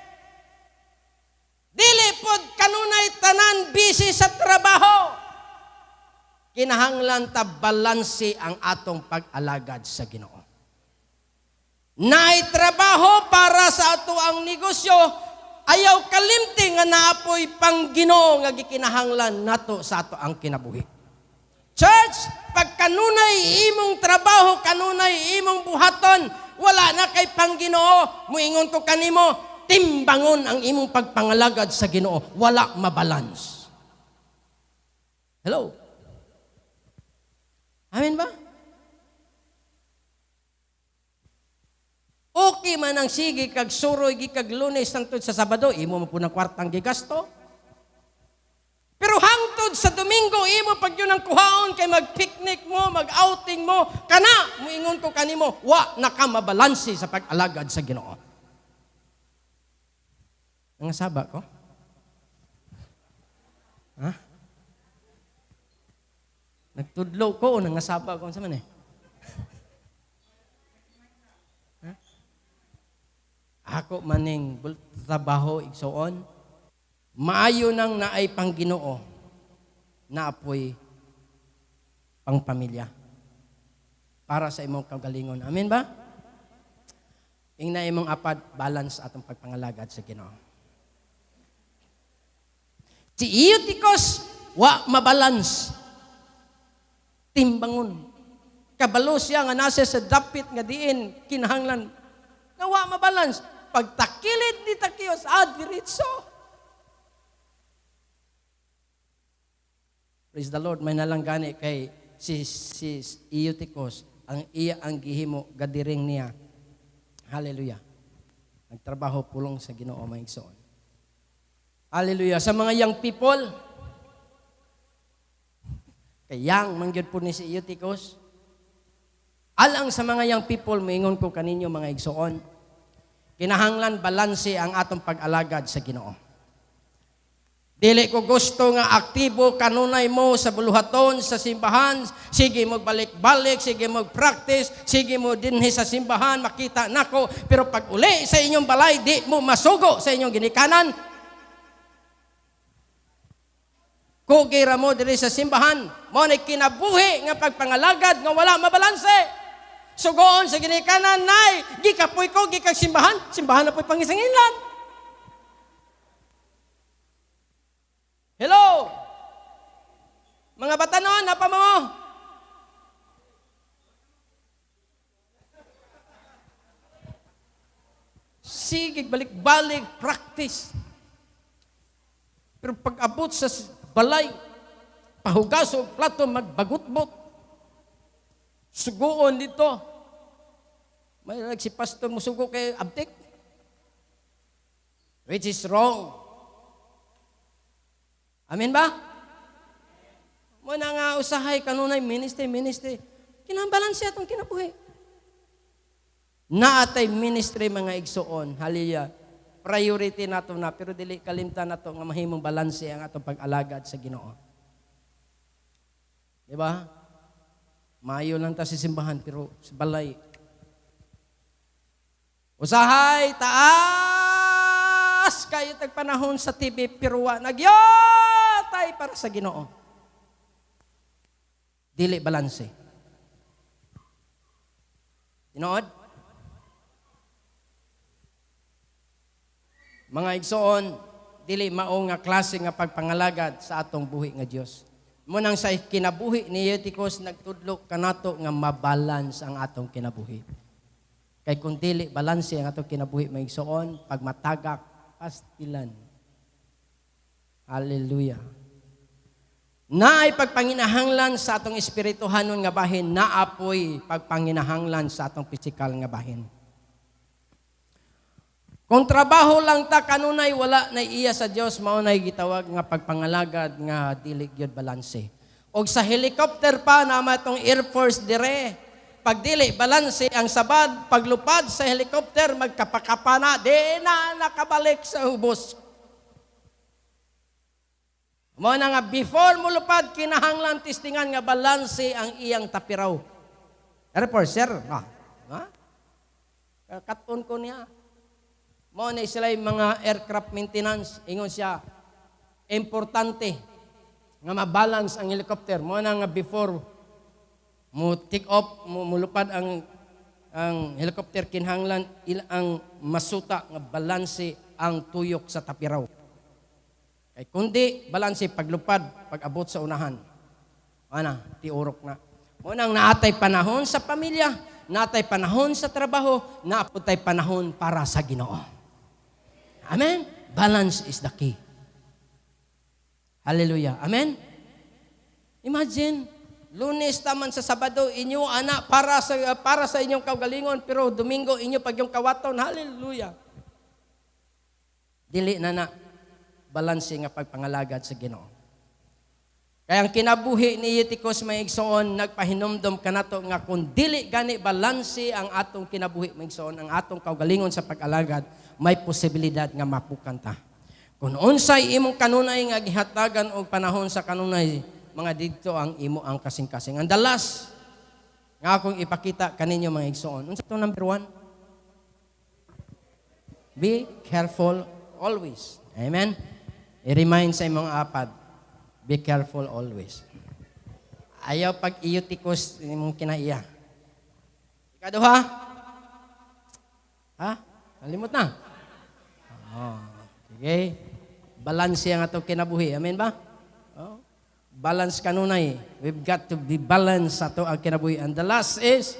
Dili pod kanunay tanan busy sa trabaho. Kinahanglan ta balanse ang atong pag-alagad sa Ginoo. Naitrabaho para sa ato ang negosyo, ayaw kalimti nga naapoy pang Ginoo nga gikinahanglan nato sa ato ang kinabuhi. Church, pag kanunay imong trabaho, kanunay imong buhaton, wala na kay pang Ginoo, muingon ko kanimo, timbangon ang imong pagpangalagad sa Ginoo, wala mabalance. Hello? Amen ba? Okay man ang sige kag suroy kag Lunes hangtod sa Sabado, imo mo po ng kwartang gigasto. Pero hangtod sa Domingo, imo pag yun ang kuhaon kay mag-picnic mo, mag-outing mo, kana, muingon ko kanimo, wa nakamabalansi sa pag-alagad sa Ginoo. Ang saba ko? Ha? Nagtudlo ko o nangasaba ko sa man Ha? Ako maning trabaho igsoon, maayo nang naay pang Ginoo na apoy pang pamilya para sa imong kagalingon. Amen ba? Ingna imong apat balance atong pagpangalagad sa Ginoo. Si Eutychus wa mabalance. Timbangon. Kabalo siya nga nasa sa dapit nga diin kinahanglan. Nawa mabalance. Pagtakilid ni Takiyos, diritso. Praise the Lord. May nalanggani kay si Eutychus. Ang gihimo, gadiring niya. Hallelujah. Nagtrabaho pulong sa Ginoo maigsoon. Hallelujah. Sa mga young people, yang mangyod po ni si Eutychus. Alang sa mga young people, maingon ko kaninyo mga igsoon, kinahanglan balanse ang atong pag-alagad sa Ginoo. Dili ko gusto nga aktibo kanunay mo sa buluhaton, sa simbahan, sige mo balik-balik, sige mo practice, sige mo dinhi sa simbahan, makita nako, pero pag uli sa inyong balay, di mo masugo sa inyong ginikanan. Kugira mo diri sa simbahan, mo na kinabuhi nga pagpangalagad nga wala mabalanse. Sugoon sa ginikanan, nay, gikapoy ko, gikag simbahan, simbahan na po'y pangisangilan. Hello? Mga batanon, apa mo? Sige, balik-balik, practice. Pero pag abot sa balay, pahugas o plato, magbagot-bot. Sugoon dito. May si pastor mo sugo kay abtik. Which is wrong. Amen ba? Muna nga usahay kanunay ministry. Kinambalansi atong kinabuhi. Naatay ministry mga igsoon. Hallelujah. Priority nato na pero dili kalimtan nato nga mahimong balanse ang atong pag-alagad sa Ginoo. Di ba? Maayo lang ta sa simbahan pero sa balay. Usahay taas kayo tagpanahon sa TV pero nagyatay para sa Ginoo. Dili balanse. Tinood? Mga igsoon, dili mao nga klase nga pagpangalagad sa atong buhi nga Dios. Munang sa kinabuhi ni Eutychus nagtudlo kanato nga mabalance ang atong kinabuhi. Kay kung dili balanse ang atong kinabuhi mga igsoon, pag matagak pastilan. Hallelujah. Naay pagpanginahanglan sa atong espirituhanon nga bahin, naapoy pagpanginahanglan sa atong pisikal nga bahin. Kung trabaho lang ta kanunay wala na iya sa Dios mao nay gitawag nga pagpangalagad nga dili gyud balanse. Og sa helicopter pa nama tong Air Force dire. Pag dili balanse ang sabad, paglupad sa helicopter magkapakapa na di na nakabalik sa hubos. Mao na nga before mo lupad kinahanglan testingan nga balanse ang iyang tapiraw. Air Force sir, ha? Katon ko niya. Mao na sila yung mga aircraft maintenance. Ingon siya, importante nga mabalance ang helicopter. Mao na nga before mo take off, mo lupad ang helicopter, kinahanglan ang masuta nga balanse ang tuyok sa tapiraw. Kay kundi balanse paglupad, pag abot sa unahan. Ana, tiurok na. Mao nang naatay panahon sa pamilya, naatay panahon sa trabaho, naaputay panahon para sa Ginoo. Amen? Balance is the key. Hallelujah. Amen? Imagine, Lunes taman sa Sabado, inyo anak para sa inyong kaugalingon, pero Domingo inyo pag yung kawaton. Hallelujah. Dili na balanse nga pagpangalagad sa Ginoo. Kaya ang kinabuhi ni Eutychus may igsoon, nagpahinumdom kanato nga kung dili gani balanse ang atong kinabuhi may igsoon, ang atong kaugalingon sa pag-alagad, may posibilidad nga mapukan ta. Kung unsay imong kanunay nga gihatagan og panahon sa kanunay, mga didto ang imo ang kasing-kasing. And the last nga akong ipakita kaninyo mga igsoon. Unsa to number 1? Be careful always. Amen? I-remind sa imong apad, be careful always. Ayaw pag Eutychus imong kinaiya. Ikaduha? Ha? Nalimot na. Oh, okay. Balance ang atong kinabuhi. Amen ba? Oh. Balance kanunay. We've got to be balanced sa ato ang kinabuhi. And the last is,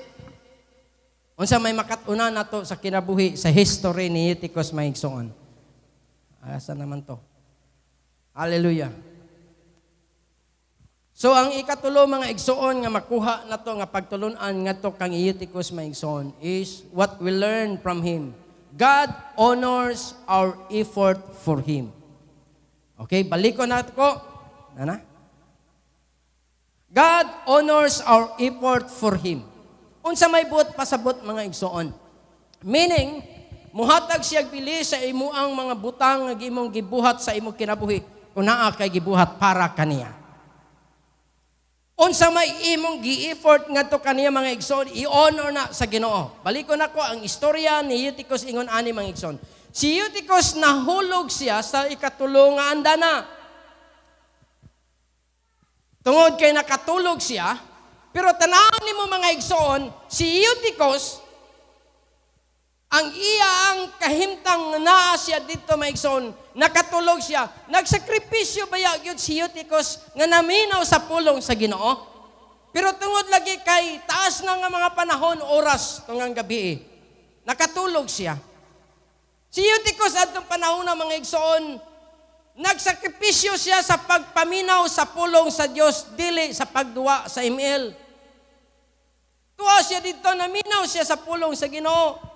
unsa may makatuna nato sa kinabuhi, sa history ni Eutychus may igsoon. Asa naman to? Hallelujah. So ang ikatulo mga igsoon nga makuha nato nga pagtulunan ngadto kang Eutychus may igsoon is what we learn from him. God honors our effort for Him. Okay, balikon nato ko. Nana? God honors our effort for Him. Unsa may buot pasabot mga igsoon. Meaning, muhatag siya pili sa imuang mga butang nga imong gibuhat sa imong kinabuhi kung naa kay gibuhat para kaniya. Unsa may imong gi-effort ngadto kaniya mga igsoon, i-honor na sa Ginoo. Balikon nako ang istorya ni Eutychus ingon ani mga igsoon. Si Eutychus nahulog siya sa ikatulo nga andana. Tungod kay nakatulog siya, Pero tanawan nimo mga igsoon, si Eutychus, ang iyang kahimtang naa siya dito mga igsoon, nakatulog siya. Nagsakripisyo baya gyud si Eutychus nga naminaw sa pulong sa Ginoo. Pero tungod lagi kay taas na nga mga panahon, oras, tungang gabi, nakatulog siya. Si Eutychus atong panahon na mga igsoon, nagsakripisyo siya sa pagpaminaw sa pulong sa Dios, dili sa pagduwa sa email. Tuwa siya dito, naminaw siya sa pulong sa Ginoo.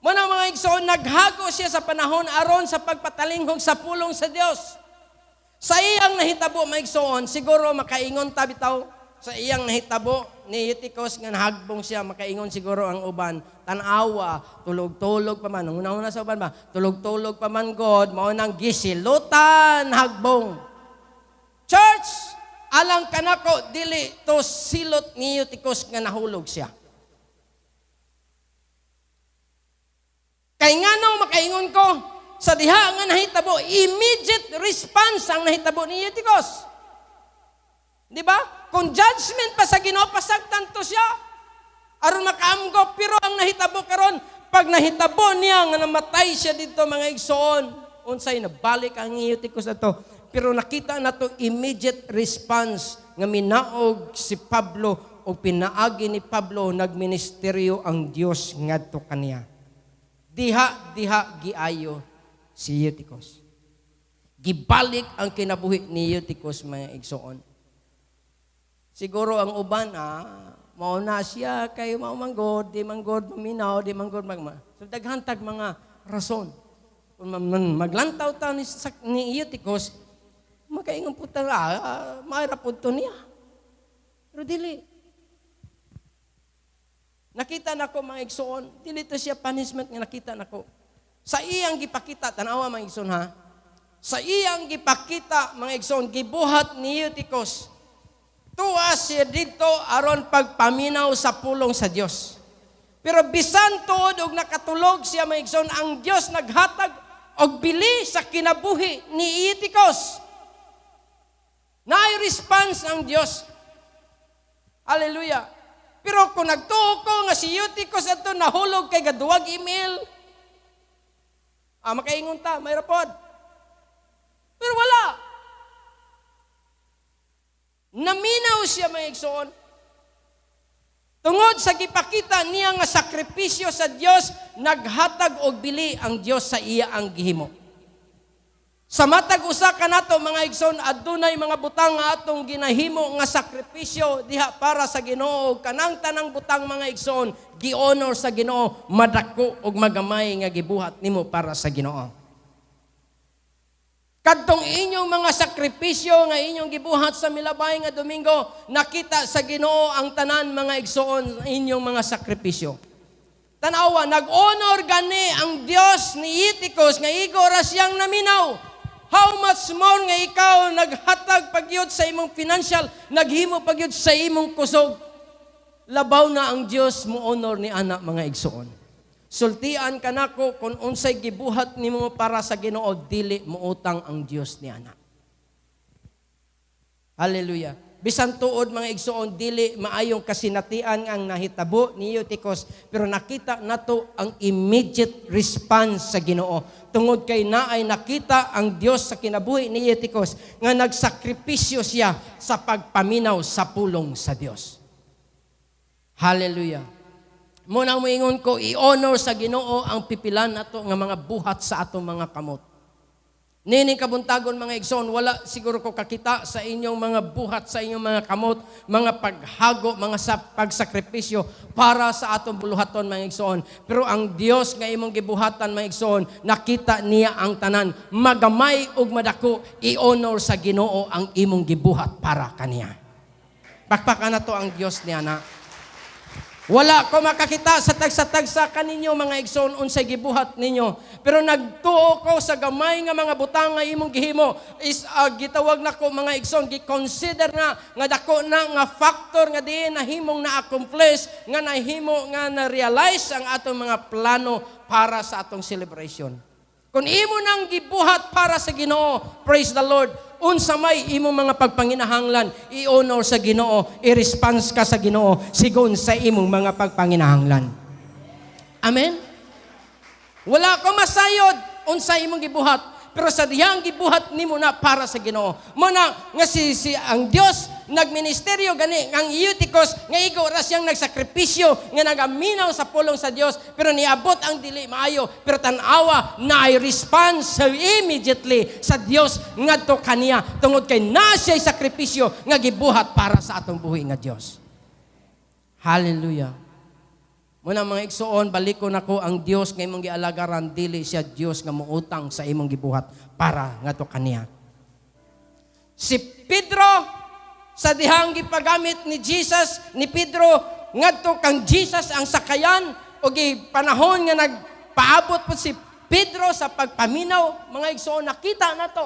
Muna mga igsoon, naghago siya sa panahon aron sa pagpatalinghog sa pulong sa Dios. Sa iyang nahitabo mga igsoon, siguro makaingon ta bitaw sa iyang nahitabo ni Eutychus nga nahagbong siya, makaingon siguro ang uban, tanawa, tulog-tulog pa man. Una-una sa uban ba? Tulog-tulog pa man God, mao nang gisilutan hagbong. Church, alang kanako dili to silot ni Eutychus nga nahulog siya. Kay ngano makaingon ko, sa diha nga nahitabo, immediate response ang nahitabo ni Eutychus. Di ba? Kung judgment pa sa Ginoo, pasagtan to siya. Aron makaamgo, pero ang nahitabo karon, pag nahitabo niya nga namatay siya dito mga igsoon, unsay nabalik ang Eutychus na to. Pero nakita na to immediate response nga minaog si Pablo o pinaagi ni Pablo nagministeryo ang Dios ngadto kaniya. Diha giayo si Eutychus. Gibalik ang kinabuhi ni Eutychus mga igsoon. Siguro ang uban, mao na siya kay mao manggod, di manggod maminaw, di manggod magma. So daghantag mga rason. Kung maglantaw ta ni Eutychus, makaingon po ta, mayra po to niya. Pero dili. Nakita nako mga igsoon, dili to siya punishment nga nakita nako. Sa iyang gipakita, tanawa mga igsoon ha. Sa iyang gipakita mga igsoon, gibuhat ni Eutychus. Tuwa siya dito aron pagpaminaw sa pulong sa Dios. Pero bisan tuod og nakatulog siya mga igsoon, ang Dios naghatag og bili sa kinabuhi ni Eutychus. Naay response ang Dios. Hallelujah. Pero kung nagtuo ko nga si Eutychus ato nahulog kay gaduwag email, makaingon ta, may rapod. Pero wala. Naminaw siya mga igsoon. Tungod sa gipakita niya nga sakripisyo sa Dios, naghatag og bili ang Dios sa iya ang gihimo. Sa matag usa kanato mga igsoon, adunay mga butang nga atong ginahimo nga sakripisyo diha para sa Ginoo. Kanang tanang butang mga igsoon, gi-honor sa Ginoo, madako og magamay nga gibuhat nimo para sa Ginoo. Kadtong inyong mga sakripisyo nga inyong gibuhat sa milabay nga Domingo, nakita sa Ginoo ang tanan mga igsoon inyong mga sakripisyo. Tanawa, nag-honor gani ang Dios ni Eutychus nga igora siyang naminaw. How much more nga ikaw naghatag pagyud sa imong financial, naghimo pagyud sa imong kusog. Labaw na ang Dios mo honor ni anak mga igsoon. Sultian ka nako kung unsay gibuhat nimo para sa Ginoo, dili muutang ang Dios ni anak. Hallelujah. Bisan tuod mga igsoon, dili maayong kasinatian ang nahitabo ni Eutychus, pero nakita nato ang immediate response sa Ginoo. Tungod kay naay nakita ang Dios sa kinabuhi ni Eutychus nga nagsakripisyo siya sa pagpaminaw sa pulong sa Dios. Hallelujah. Muna moingon ko, i-honor sa Ginoo ang pipilan nato nga mga buhat sa atong mga kamot. Nini kabuntagon mga igsoon, wala siguro ko kakita sa inyong mga buhat, sa inyong mga kamot, mga paghago, mga pagsakripisyo para sa atong buluhaton mga igsoon. Pero ang Dios nga imong gibuhatan mga igsoon, nakita niya ang tanan. Magamay ug madako, i-honor sa Ginoo ang imong gibuhat para kaniya. Pakpakan na to ang Dios niya na. Wala ko makakita sa tagsa-tagsa kaninyo mga igsoon unsay gibuhat ninyo. Pero nagtuo ko sa gamay nga mga butang nga imong gihimo is gitawag nako mga igsoon, gi-consider nga dako na nga factor nga diin nahimong na-accomplish, nga nahimo nga na-realize ang atong mga plano para sa atong celebration. Kung imo nang gibuhat para sa Ginoo, praise the Lord, unsa may imong mga pagpanginahanglan, i-honor sa Ginoo, i-response ka sa Ginoo sigon sa imong mga pagpanginahanglan. Amen? Wala ka masayod unsa imong gibuhat, pero sa dihang gibuhat nimo na para sa Ginoo. Muna nga si ang Dios nagministeryo gani ang Eutychus nga igo ra siyang nagsakripisyo nga nagaminaw sa pulong sa Dios, pero niabot ang dili maayo, pero tan-awa na ay response immediately sa Dios ngadto kaniya tungod kay na siya'y sakripisyo nga gibuhat para sa atong buhi nga Dios. Hallelujah. Muna mga igsoon, baliko nako ang Dios nga imong gialagaran, dili siya Dios nga muutang sa imong gibuhat para ngadto kaniya. Si Pedro sa dihang gipagamit ni Jesus, ni Pedro ngadto kang Jesus ang sakayan o panahon nga nagpaabot po si Pedro sa pagpaminaw, mga igsoon, nakita na to.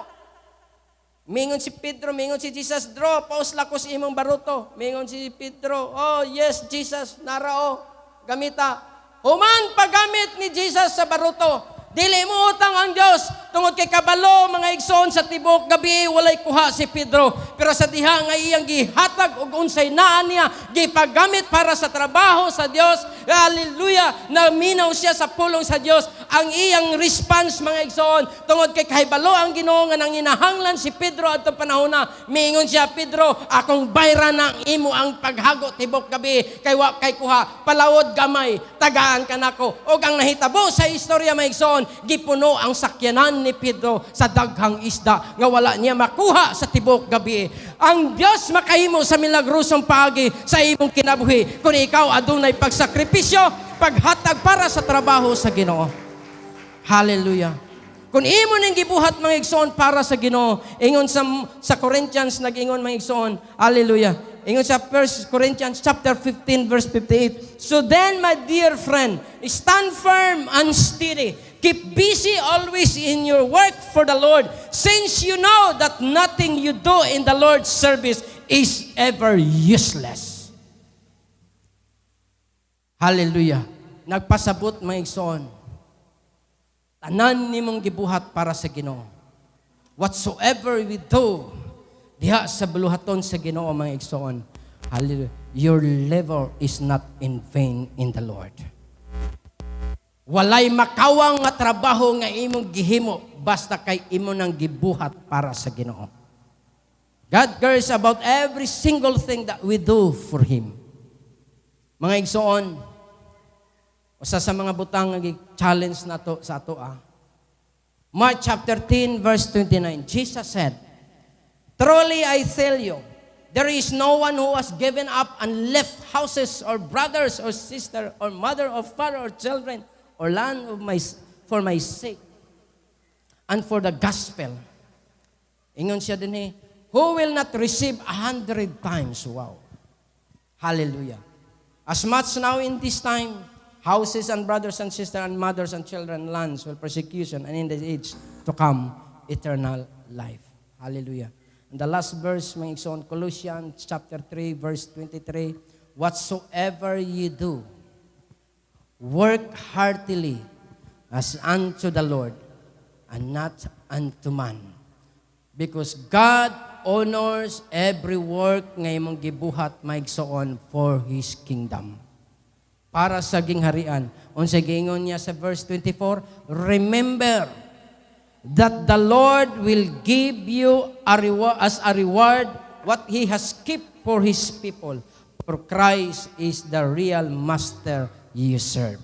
Mingon si Pedro, mingon si Jesus, "Draw, pausla ko sa imong baruto." Mingon si Pedro, "Oh yes, Jesus, narao." Gamita. Human paggamit ni Jesus sa baruto. Dili mo utang ang Dios tungod kay kabalo mga igsoon sa tibok gabi walay kuha si Pedro, pero sa diha nga iyang gihatag og unsay naa niya gipagamit para sa trabaho sa Dios. Hallelujah, naminaw siya sa pulong sa Dios. Ang iyang response mga igsoon tungod kay kahibalo ang Ginoo nga nanginahanglan si Pedro adto panahon na, miingon siya, "Pedro, akong bayran na imo ang paghago tibok gabi kay wa kay kuha, palawod gamay, tagaan ka nako." Og ang nahitabo sa istorya mga igsoon, gipuno ang sakyanan ni Pedro sa daghang isda nga wala niya makuha sa tibok gabi. Ang Dios makahimo sa milagrosong paagi sa imong kinabuhi kung ikaw adunay pagsakripisyo, paghatag para sa trabaho sa Ginoo. Hallelujah. Kung imo ning gibuhat mga igsoon para sa Ginoo, ingon sa Corinthians nag-ingon mga igsoon, hallelujah. Ingon sa 1 Corinthians chapter 15 verse 58. "So then, my dear friend, stand firm and steady. Keep busy always in your work for the Lord, since you know that nothing you do in the Lord's service is ever useless." Hallelujah. Nagpasabot mga igsoon, tanan nimong gibuhat para sa Ginoo. Whatsoever we do, diha sa buluhaton sa Ginoo mga igsoon, hallelujah, your labor is not in vain in the Lord. Walay makawang nga trabaho nga imong gihimo basta kay imo nang gibuhat para sa Ginoo. God cares about every single thing that we do for Him. Mga igsoon, usa sa mga butang nga challenge nato sa ato Mark chapter 10 verse 29. Jesus said, "Truly I tell you, there is no one who has given up and left houses or brothers or sister or mother or father or children or land for my sake and for the gospel." Ingon siya din who will not receive 100 times. Wow. Hallelujah. As much now in this time, houses and brothers and sisters and mothers and children, lands, will persecution, and in the age to come, eternal life. Hallelujah. And the last verse, mga igsoon, Colossians chapter 3, verse 23, "Whatsoever ye do, work heartily as unto the Lord and not unto man, because God honors every work nga imong gibuhat maigsoon for His kingdom." Para sa gingharian. Unsay giingon niya sa verse 24, "Remember that the Lord will give you as a reward what He has kept for His people, for Christ is the real master you serve."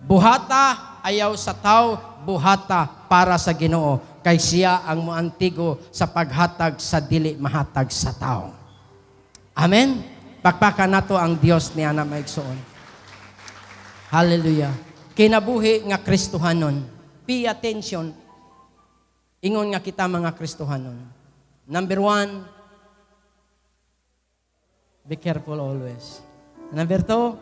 Buhata ayaw sa tao, buhata para sa Ginoo, kay siya ang moantigo sa paghatag sa dili mahatag sa tao. Amen. Pakpakan nato ang Dios niya na maigsoon. Hallelujah. Kinabuhi nga Kristohanon. Pay attention. Ingon nga kita mga Kristohanon. Number 1, be careful always. Number 2,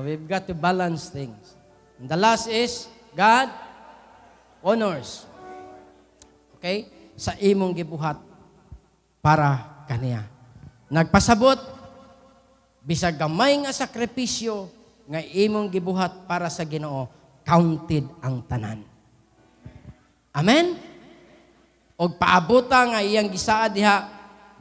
we've got to balance things. And the last is, God honors. Okay? Sa imong gibuhat para kaniya. Nagpasabot, bisag gamay nga sakripisyo nga imong gibuhat para sa Ginoo, counted ang tanan. Amen? Og paabuta nga iyang gisaad diha,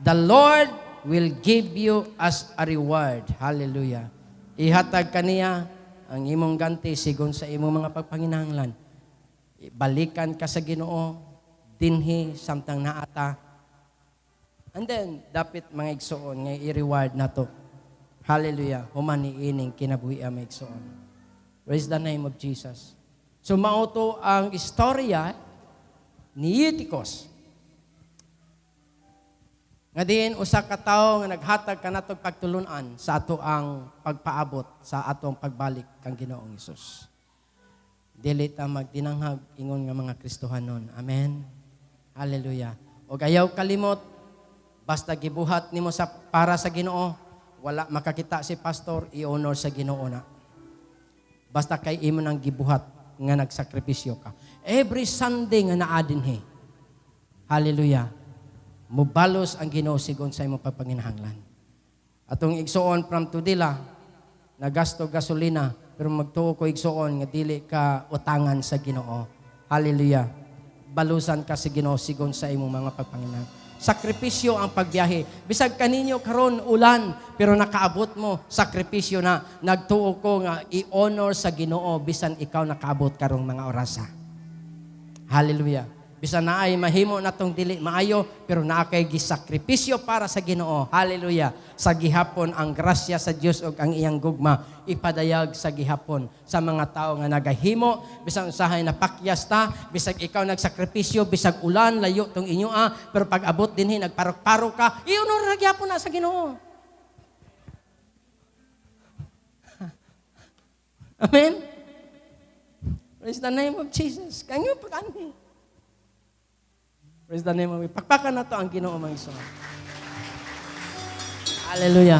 the Lord will give you as a reward. Hallelujah. Ihatag kaniya ang imong ganti sigon sa imong mga pagpanginahanglan. Balikan ka sa Ginoo dinhi samtang naata. And then dapat mga igsoon nga i-reward nato. Hallelujah. Human ni ining kinabuhi mga igsoon. Praise the name of Jesus. So mauto ang istorya ni Eutychus. Nga din, usa ka tawo nga naghatag kanatog pagtulunan sa ato ang pagpaabot, sa atong pagbalik kang Ginoong Hesus. Dili ta magdinanghag ingon nga mga Kristohanon. Amen. Hallelujah. O ayaw kalimot, basta gibuhat nimo sa para sa Ginoo, wala makakita si pastor, i-honor sa Ginoo na. Basta kay imo nang gibuhat nga nagsakripisyo ka. Every Sunday nga naa dinhi. Hallelujah. Mubalos ang Ginoo sigon sa imong pagpanginahanglan. Atong igsuon from Tudela, nagasto gasolina, pero magtuo ko igsuon nga dili ka utangan sa Ginoo. Hallelujah. Balusan ka sa Ginoo sigon sa imong mga pagpanginahanglan. Sakripisyo ang pagbiyahe. Bisag kaninyo karon ulan, pero nakaabot mo, sakripisyo na. Nagtuo ko nga i-honor sa Ginoo bisan ikaw nakaabot karong mga orasa. Hallelujah. Bisan na ay mahimo natong dili maayo, pero naa kay gisakripisyo para sa Ginoo. Hallelujah. Sa gihapon ang grasya sa Dios ug ang iyang gugma ipadayag sa gihapon sa mga tao nga nagahimo, bisan usahay napakyas ta, bisag ikaw nagsakripisyo, bisag ulan layo tong inyo pero pag abot dinhi nagparok-parok ka, i-honor ra gyapon na sa Ginoo. Amen. Praise the name of Jesus. Kanyo pag-ani. Praise the name of God. Pakpakan na to ang Ginoo mga igsoon. Hallelujah.